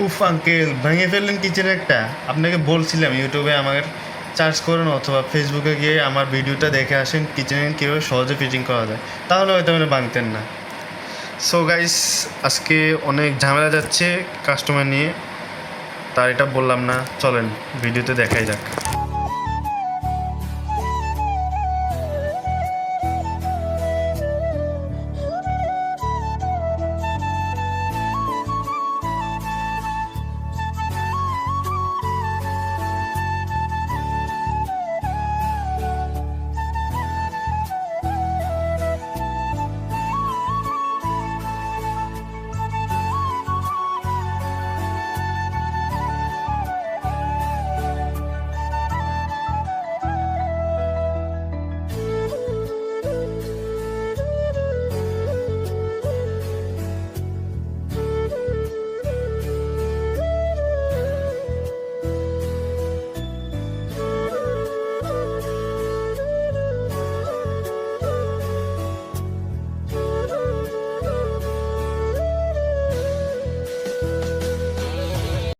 উফ আঙ্কেল, ভেঙে ফেললেন কিচেন একটা। আপনাকে বলছিলাম ইউটিউবে আমার সার্চ করুন অথবা ফেসবুকে গিয়ে আমার ভিডিওটা দেখে আসেন কিচেনে কীভাবে সহজে ফিটিং করা যায়, তাহলে হয়তো আপনি ভাঙতেন না। সো গাইস, আজকে অনেক ঝামেলা যাচ্ছে কাস্টমার নিয়ে, তার এটা বললাম না, চলেন ভিডিওতে দেখাই যাক।